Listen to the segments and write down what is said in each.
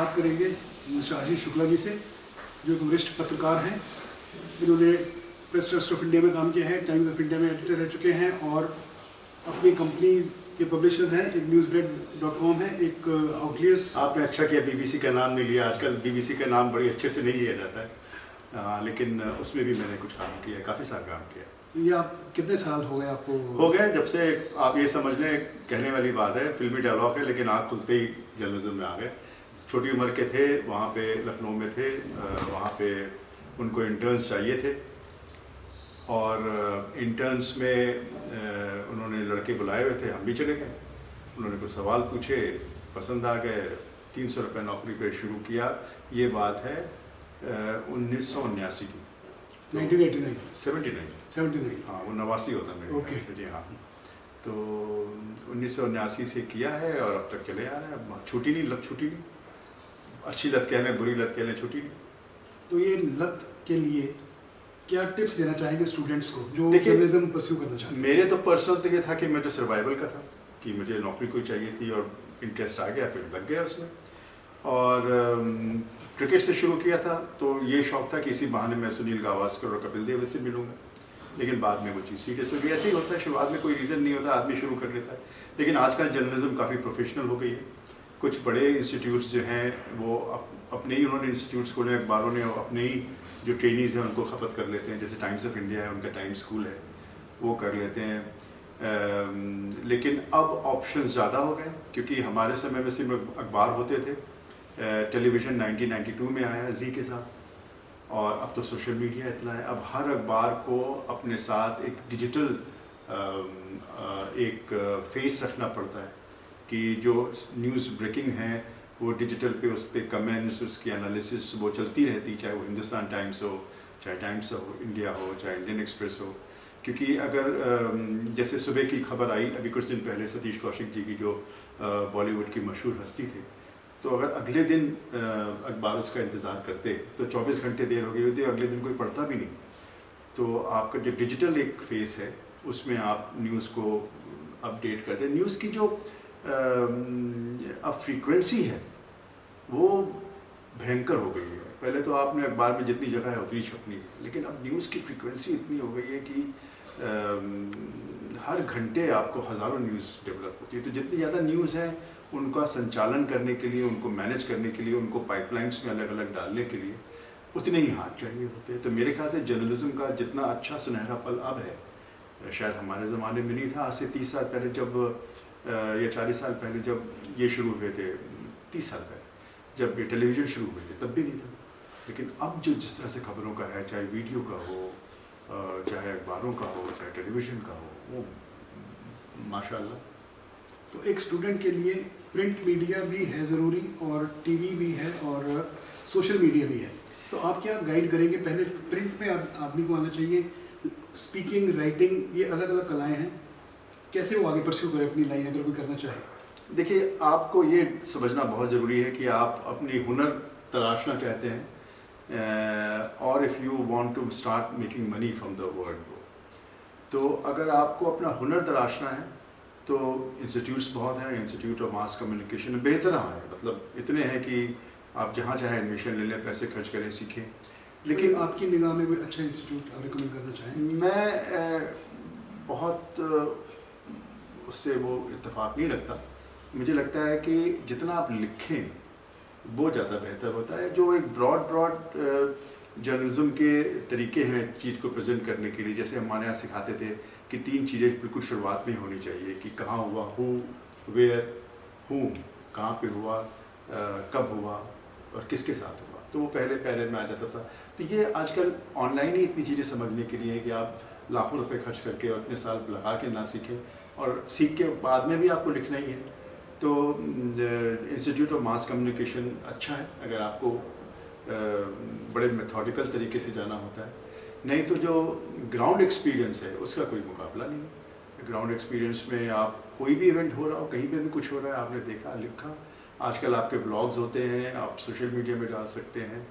बात करेंगे मिस्टर आशीष शुक्ला जी से, जो एक वरिष्ठ पत्रकार हैं। इन्होंने प्रेस ट्रस्ट ऑफ इंडिया में काम किया है, टाइम्स ऑफ इंडिया में एडिटर रह चुके हैं और अपनी कंपनी के पब्लिशर्स हैं। एक newsbread.com है, एक आउटलियर्स। आपने अच्छा किया बीबीसी का नाम नहीं लिया। आजकल बीबीसी का नाम बड़ी अच्छे से नहीं लिया जाता है, लेकिन उसमें भी मैंने कुछ काम किया, काफ़ी सारा काम किया। ये आप कितने साल हो गए आपको? हो गए जब से आप ये समझ लें, कहने वाली बात है, फिल्मी डायलॉग है, लेकिन आँख खुलते ही जर्नलिज्म में आ गए। छोटी उम्र के थे, वहाँ पे लखनऊ में थे, वहाँ पे उनको इंटर्न्स चाहिए थे और इंटर्न्स में उन्होंने लड़के बुलाए हुए थे, हम भी चले गए। उन्होंने कुछ सवाल पूछे, पसंद आ गए, 300 रुपये नौकरी पे शुरू किया। ये बात है 1979 की, 79 हाँ, वो 89 होता मेरे ओके से जी। हाँ, तो 1979 से किया है और अब तक चले आ रहे हैं। अब छुट्टी नहीं, लत छुट्टी नहीं, अच्छी लत कह लें, बुरी लत कह लें, छुट्टी नहीं। तो ये लत के लिए क्या टिप्स देना चाहेंगे स्टूडेंट्स को जो देखिए, जर्नलिज्म परस्यू करना चाहते हैं? मेरे तो पर्सनल तो ये था कि मुझे सर्वाइवल का था, कि मुझे नौकरी कोई चाहिए थी और इंटरेस्ट आ गया, फिर लग गया उसमें। और क्रिकेट से शुरू किया था, तो ये शौक था कि इसी बहाने मैं सुनील गावस्कर और कपिल देव से मिलूंगा। लेकिन बाद में वो चीज़ सीरियस हो गई। ऐसे ही होता है, शुरुआत में कोई रीज़न नहीं होता, आदमी शुरू कर लेता है। लेकिन आजकल जर्नलिज्म काफ़ी प्रोफेशनल हो गई है। कुछ बड़े इंस्टीट्यूट्स जो हैं वो अपने ही उन्होंने इंस्टीट्यूट्स खोले, अखबारों ने अपने ही जो ट्रेनीज़ हैं उनको खपत कर लेते हैं। जैसे टाइम्स ऑफ इंडिया है, उनका टाइम स्कूल है, वो कर लेते हैं। लेकिन अब ऑप्शंस ज़्यादा हो गए, क्योंकि हमारे समय में सिर्फ अखबार होते थे। टेलीविज़न 1992 में आया जी के साथ, और अब तो सोशल मीडिया इतना है। अब हर अखबार को अपने साथ एक डिजिटल एक फेस रखना पड़ता है कि जो न्यूज़ ब्रेकिंग है वो डिजिटल पे, उस पर कमेंट्स, उसकी एनालिसिस वो चलती रहती, चाहे वो हिंदुस्तान टाइम्स हो, चाहे टाइम्स ऑफ इंडिया हो, चाहे इंडियन एक्सप्रेस हो। क्योंकि अगर जैसे सुबह की खबर आई अभी कुछ दिन पहले सतीश कौशिक जी की, जो बॉलीवुड की मशहूर हस्ती थे, तो अगर अगले दिन अखबार उसका इंतज़ार करते तो 24 घंटे देर हो गई होती, अगले दिन कोई पढ़ता भी नहीं। तो आपका जो डिजिटल एक फेस है उसमें आप न्यूज़ को अपडेट करते हैं। न्यूज़ की जो अब फ्रीक्वेंसी है वो भयंकर हो गई है। पहले तो आपने अखबार में जितनी जगह है उतनी छपनी है, लेकिन अब न्यूज़ की फ्रीक्वेंसी इतनी हो गई है कि हर घंटे आपको हज़ारों न्यूज़ डेवलप होती है। तो जितनी ज़्यादा न्यूज़ है उनका संचालन करने के लिए, उनको मैनेज करने के लिए, उनको पाइपलाइंस में अलग अलग डालने के लिए उतने ही हाथ चाहिए होते हैं। तो मेरे ख्याल से जर्नलिज्म का जितना अच्छा सुनहरा पल अब है, शायद हमारे ज़माने में नहीं था। आज से 30 साल पहले जब या 40 साल पहले जब ये शुरू हुए थे, 30 साल पहले जब ये टेलीविज़न शुरू हुए थे तब भी नहीं था। लेकिन अब जो जिस तरह से खबरों का है, चाहे वीडियो का हो, चाहे अखबारों का हो, चाहे टेलीविज़न का हो, वो माशाल्लाह। तो एक स्टूडेंट के लिए प्रिंट मीडिया भी है ज़रूरी और टीवी भी है और सोशल मीडिया भी है, तो आप क्या गाइड करेंगे? पहले प्रिंट पे आदमी को आना चाहिए, स्पीकिंग, राइटिंग, ये अलग अलग कलाएं हैं, कैसे वो आगे परस्यू करे अपनी लाइन अगर कोई करना चाहे? देखिए, आपको ये समझना बहुत ज़रूरी है कि आप अपनी हुनर तलाशना चाहते हैं, और if you want to start making money from the world, तो अगर आपको अपना हुनर तलाशना है तो इंस्टीट्यूट्स बहुत हैं। इंस्टीट्यूट ऑफ मास कम्युनिकेशन बेहतर है, मतलब इतने हैं कि आप जहाँ चाहे एडमिशन ले लें, पैसे खर्च करें, सीखें। लेकिन आपकी निगाह में कोई अच्छा इंस्टीट्यूट आप रिकमेंड करना चाहें? मैं बहुत उससे वो इत्तेफाक नहीं रखता। मुझे लगता है कि जितना आप लिखें वो ज़्यादा बेहतर होता है। जो एक ब्रॉड जर्नलिज्म के तरीके हैं चीज़ को प्रेजेंट करने के लिए, जैसे हमारे यहाँ सिखाते थे कि 3 चीज़ें बिल्कुल शुरुआत में होनी चाहिए, कि कहाँ हुआ, हु, वेयर, हूँ, कहाँ पे हुआ, कब हुआ और किसके साथ हुआ, तो वो पहले पैरे में आ जाता था। तो ये आजकल ऑनलाइन ही इतनी चीज़ें समझने के लिए है कि आप लाखों रुपए खर्च करके और इतने साल लगा के ना सीखें, और सीख के बाद में भी आपको लिखना ही है। तो इंस्टीट्यूट ऑफ मास कम्युनिकेशन अच्छा है अगर आपको बड़े मेथोडिकल तरीके से जाना होता है। नहीं तो जो ग्राउंड एक्सपीरियंस है उसका कोई मुकाबला नहीं है। ग्राउंड एक्सपीरियंस में आप कोई भी इवेंट हो रहा हो, कहीं पे भी कुछ हो रहा है, आपने देखा, लिखा। आजकल आपके ब्लॉग्स होते हैं, आप सोशल मीडिया में डाल सकते हैं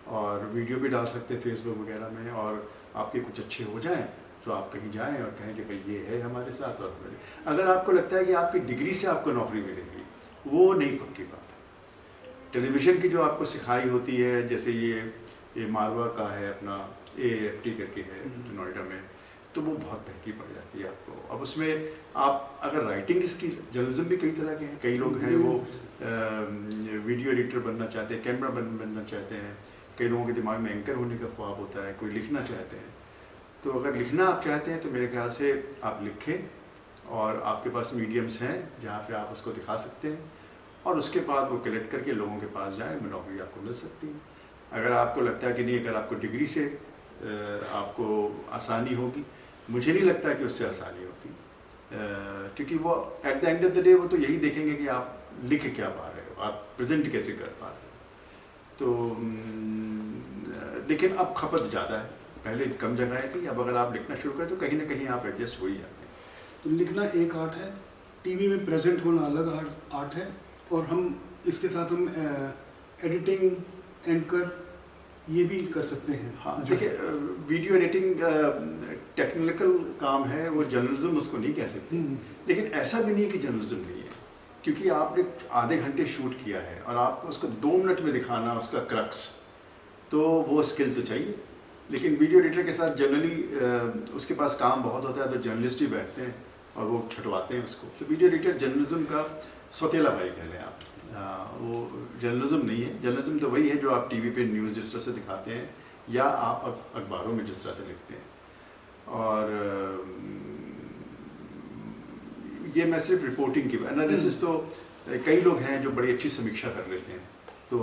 और वीडियो भी डाल सकते हैं फेसबुक वगैरह में, और आपके कुछ अच्छे हो जाएं तो आप कहीं जाएं और कहें कि भाई ये है हमारे साथ। और अगर आपको लगता है कि आपकी डिग्री से आपको नौकरी मिलेगी, वो नहीं पक्की बात है। टेलीविज़न की जो आपको सिखाई होती है, जैसे ये मारवा का है अपना AFT करके है नोएडा में, तो वो बहुत महंगी पड़ जाती है आपको। अब उसमें आप अगर राइटिंग स्किल, जर्नलिज्म भी कई तरह के हैं, कई लोग हैं वो वीडियो एडिटर बनना चाहते हैं, कैमरा बनना चाहते हैं, कई लोगों के दिमाग में एंकर होने का ख्वाब होता है, कोई लिखना चाहते हैं। तो अगर लिखना आप चाहते हैं तो मेरे ख्याल से आप लिखें, और आपके पास मीडियम्स हैं जहाँ पे आप उसको दिखा सकते हैं, और उसके बाद वो कलेक्ट करके लोगों के पास जाए, नौकरी आपको मिल सकती है। अगर आपको लगता है कि नहीं, अगर आपको डिग्री से आपको आसानी होगी, मुझे नहीं लगता कि उससे आसानी होती, क्योंकि वो at the end of the day वो तो यही देखेंगे कि आप लिख क्या पा रहे हो, आप प्रेजेंट कैसे कर पा रहे हो। तो लेकिन अब खपत ज़्यादा है, पहले कम जगह थी, अब अगर आप लिखना शुरू करें तो कहीं ना कहीं आप एडजस्ट हो ही जाते हैं। तो लिखना एक आर्ट है, टीवी में प्रेजेंट होना अलग आर्ट है, और हम इसके साथ हम एडिटिंग, एंकर ये भी कर सकते हैं। हाँ, देखिए वीडियो एडिटिंग टेक्निकल काम है, वो जर्नलिज्म उसको नहीं कह सकते, लेकिन ऐसा भी नहीं है कि जर्नलिज्म नहीं है, क्योंकि आपने आधे घंटे शूट किया है और आपको उसको 2 मिनट में दिखाना उसका क्रक्स, तो वो स्किल तो चाहिए। लेकिन वीडियो एडिटर के साथ जनरली उसके पास काम बहुत होता है, तो जर्नलिस्ट ही बैठते हैं और वो छुटवाते हैं उसको। तो वीडियो एडिटर जर्नलिज्म का सौतेला भाई कह लें आप, वो जर्नलिज्म नहीं है। जर्नलिज्म तो वही है जो आप टीवी पे न्यूज़ जिस तरह से दिखाते हैं, या आप अखबारों में जिस तरह से लिखते हैं। और ये मैं सिर्फ रिपोर्टिंग की, एनालिसिस तो कई लोग हैं जो बड़ी अच्छी समीक्षा कर लेते हैं, तो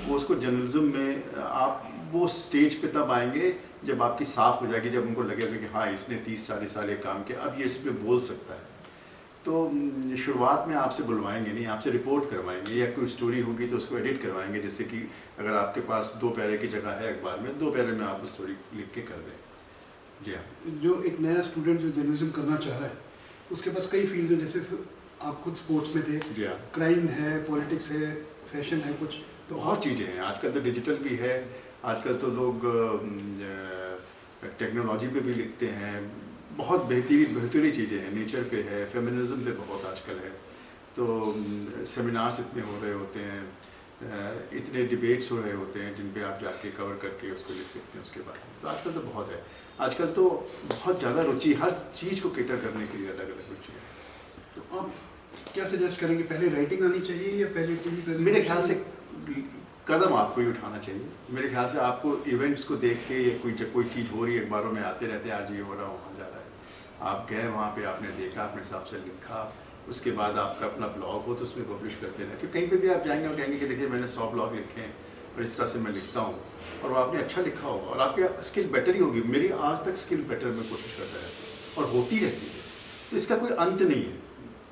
वो उसको जर्नलिज्म में आप वो स्टेज पे तब आएंगे जब आपकी साफ हो जाएगी, जब उनको लगेगा कि हाँ इसने 30-40 साल ये काम किया, अब ये इस पर बोल सकता है। तो शुरुआत में आपसे बुलवाएंगे नहीं, आपसे रिपोर्ट करवाएंगे, या कोई स्टोरी होगी तो उसको एडिट करवाएंगे, जैसे कि अगर आपके पास 2 पैरे की जगह है अखबार में, 2 पैरे में आप वो स्टोरी लिख के कर दें। जी हाँ। जो एक नया स्टूडेंट जो जर्नलिज्म करना चाह रहा है, उसके पास कई फील्ड्स हैं, जैसे आप खुद स्पोर्ट्स में थे, जी हाँ, क्राइम है, पॉलिटिक्स है, फैशन है, कुछ तो बहुत चीज़ें हैं। आजकल तो डिजिटल भी है, आजकल तो लोग टेक्नोलॉजी पे भी लिखते हैं, बहुत बेहतरीन चीज़ें हैं, नेचर पे है, फेमिनिज्म पे बहुत आजकल है। तो सेमिनार्स इतने हो रहे होते हैं, इतने डिबेट्स हो रहे होते हैं जिन पे आप जाके कवर करके उसको लिख सकते हैं उसके बारे में। तो आजकल तो बहुत है, आजकल तो बहुत ज़्यादा रुचि, हर चीज़ को केटर करने के लिए अलग अलग रुचि है। तो आप क्या सजेस्ट करेंगे, पहले राइटिंग आनी चाहिए या पहले टीवी? मेरे ख्याल से कदम आपको ही उठाना चाहिए। मेरे ख्याल से आपको इवेंट्स को देख के, या कोई चीज़ हो रही है, अखबारों में आते रहते हैं, आज ये हो रहा, वहाँ जा रहा है, आप गए वहाँ पे, आपने देखा, अपने हिसाब से लिखा, उसके बाद आपका अपना ब्लॉग हो तो उसमें पब्लिश करते रहें। फिर कहीं पे भी आप जाएंगे और कहेंगे कि देखिए मैंने 100 ब्लॉग लिखे हैं और इस तरह से मैं लिखता हूँ, और वो आपने अच्छा लिखा होगा और आपकी स्किल बेटर ही होगी। मेरी आज तक स्किल बेटर में कोशिश करता रहता हूँ और होती रहती है, तो इसका कोई अंत नहीं है।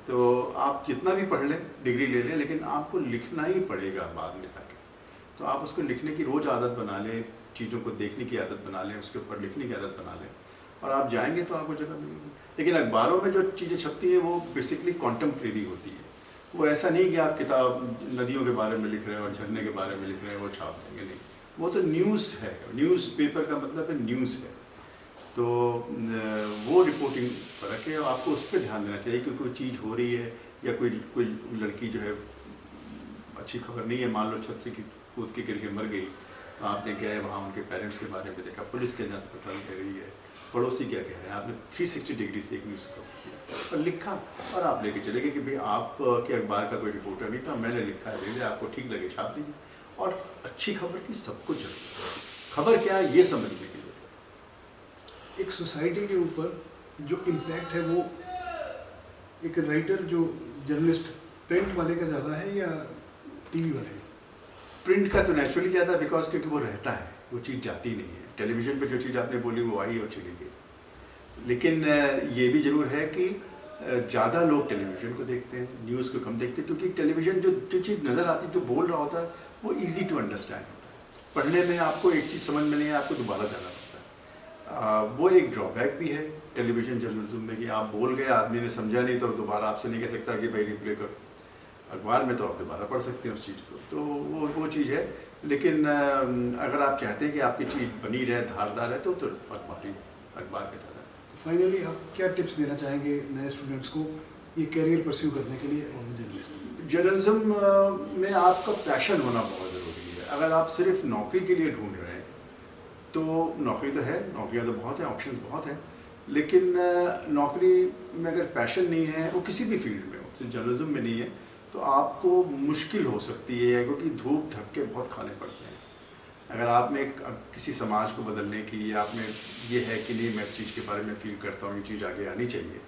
तो आप जितना भी पढ़ लें, डिग्री ले लें, लेकिन आपको लिखना ही पड़ेगा बाद में जाके। तो आप उसको लिखने की रोज़ आदत बना लें, चीज़ों को देखने की आदत बना लें, उसके ऊपर लिखने की आदत बना लें, और आप जाएंगे तो आपको जगह मिलेगी। लेकिन अखबारों में जो चीज़ें छपती हैं वो बेसिकली कॉन्टेम्प्रेरी होती है। वो ऐसा नहीं कि आप किताब नदियों के बारे में लिख रहे हैं और झरने के बारे में लिख रहे हैं, वो छाप देंगे, नहीं। वो तो न्यूज़ है, न्यूज़पेपर का मतलब है न्यूज़ है। तो वो रिपोर्टिंग फ़र्क है, आपको उस पर ध्यान देना चाहिए कि कोई चीज़ हो रही है, या कोई लड़की जो है अच्छी खबर नहीं है, मान लो छत से कूद के गिर के मर गई, तो आपने गए वहाँ उनके पेरेंट्स के बारे में देखा, पुलिस के जांच पड़ताल कर रही है, पड़ोसी क्या कह रहे हैं, आपने 360 डिग्री से एक न्यूज़ कवर किया और लिखा, और आप लेके चले गए कि भाई आप के अखबार का कोई रिपोर्टर नहीं था, मैंने लिखा है, ले आपको ठीक लगे छाप दीजिए। और अच्छी खबर की सबको जरूरत है, खबर क्या है ये समझने की जरूरत है। एक सोसाइटी के ऊपर जो इम्पैक्ट है वो एक राइटर, जो जर्नलिस्ट, प्रिंट वाले का ज़्यादा है या टीवी वाले का? प्रिंट का तो नेचुरली ज़्यादा, बिकॉज क्योंकि वो रहता है, वो चीज़ जाती नहीं है। टेलीविज़न पे जो चीज़ आपने बोली वो आई और चली गई। लेकिन ये भी ज़रूर है कि ज़्यादा लोग टेलीविज़न को देखते हैं, न्यूज़ को कम देखते हैं, क्योंकि टेलीविज़न जो चीज़ नज़र आती है, जो बोल रहा होता है, वो ईजी टू अंडरस्टैंड होता है। पढ़ने में आपको एक चीज़ समझ में नहीं है, आपको दोबारा जाना पड़ता है। वो एक ड्रॉबैक भी है टेलीविज़न जर्नलिज्म में कि आप बोल गए, आदमी ने समझा नहीं, तो दोबारा आपसे नहीं कह सकता कि भाई रिप्ले कर। अखबार में तो आप दोबारा पढ़ सकते हैं उस चीज़ को, तो वो चीज़ है। लेकिन अगर आप चाहते हैं कि आपकी चीज़ बनी रहे, धारदार है, तो अखबार के ज़्यादा। तो फाइनली आप क्या टिप्स देना चाहेंगे नए स्टूडेंट्स को ये कैरियर परस्यू करने के लिए और जर्नलिस्ट? जर्नलिज्म में आपका पैशन होना बहुत ज़रूरी है। अगर आप सिर्फ नौकरी के लिए ढूंढ रहे हैं तो नौकरी तो है, नौकरियां तो बहुत हैं, ऑप्शंस बहुत हैं, लेकिन नौकरी में अगर पैशन नहीं है, वो किसी भी फील्ड में हो, सिर्फ जर्नलिज्म में नहीं है, तो आपको मुश्किल हो सकती है, क्योंकि धूप धक्के बहुत खाने पड़ते हैं। अगर आप में किसी समाज को बदलने की, आप में ये है कि नहीं मैं इस चीज़ के बारे में फील करता हूँ, ये चीज़ आगे आनी चाहिए,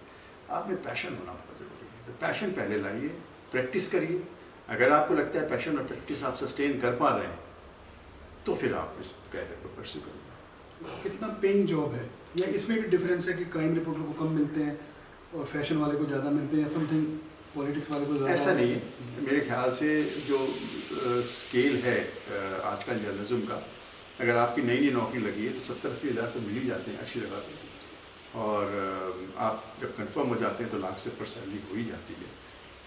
आप में पैशन होना बहुत ज़रूरी है। तो पैशन पहले लाइए, प्रैक्टिस करिए। अगर आपको लगता है पैशन और प्रैक्टिस आप सस्टेन कर पा रहे हैं तो फिर आप इस कैरियर को परस्यू करिए। कितना पेइंग जॉब है, या इसमें भी डिफरेंस है कि क्राइम रिपोर्टर को कम मिलते हैं और फैशन वाले को ज़्यादा मिलते हैं, या समथिंग पॉलिटिक्स वाले को ज़्यादा? ऐसा नहीं है, मेरे ख्याल से जो स्केल है आजकल जर्नलिज्म का, अगर आपकी नई नई नौकरी लगी है तो 70-80 हज़ार तो मिल ही जाते हैं अच्छी जगह पे, और आप जब कंफर्म हो जाते हैं तो लाख से ऊपर सैलरी हो ही जाती है।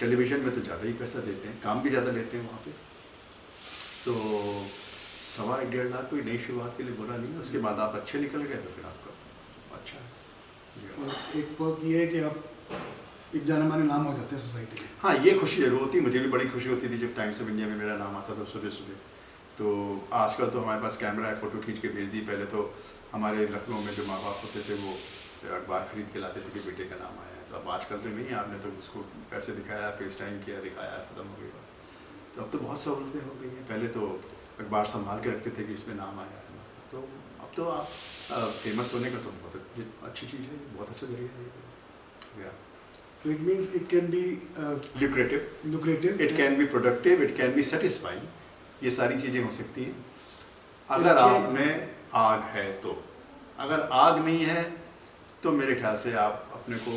टेलीविज़न में तो ज़्यादा ही पैसा देते हैं, काम भी ज़्यादा लेते हैं वहाँ पे, तो 1.25-1.5 लाख कोई नई शुरुआत के लिए बुरा नहीं है। उसके बाद आप अच्छे निकल गए तो फिर आपका अच्छा है। और एक पर्क ये है कि आप एक जाने माने नाम हो जाते हैं सोसाइटी में। हाँ, ये खुशी जरूर होती है, मुझे भी बड़ी खुशी होती थी जब टाइम्स ऑफ इंडिया में मेरा नाम आता था सुबह सुबह। तो आजकल तो हमारे पास कैमरा है, फ़ोटो खींच के भेज दी। पहले तो हमारे लखनऊ में जो माँ बाप होते थे वो अखबार खरीद के लाते थे कि बेटे का नाम आया है। तो अब आजकल तो नहीं, आपने तो उसको पैसे दिखाया, फेस टाइम किया, दिखाया, ख़त्म हो गई बात। तो अब तो बहुत सहूलतें हो गई हैं। पहले तो अखबार संभाल के रखते थे कि इसमें नाम आया है, तो अब तो आप फेमस होने का तो बहुत अच्छी चीज़ है, बहुत अच्छा जरिया है। So it means it can be lucrative, it can be productive, it can be satisfying, ये सारी चीज़ें हो सकती हैं अगर आप में आग है तो। अगर आग नहीं है तो मेरे ख्याल से आप अपने को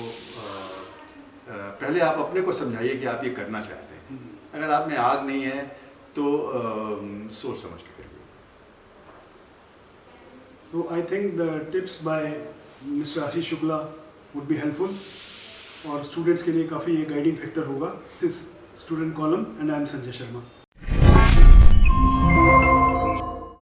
पहले आप अपने को समझाइए कि आप ये करना चाहते हैं। अगर आप में आग नहीं है तो सोच समझ के करिए। So I think the tips by Mr. Ashish Shukla would be helpful और स्टूडेंट्स के लिए काफ़ी ये गाइडिंग फैक्टर होगा। This student column and I am Sanjay Sharma.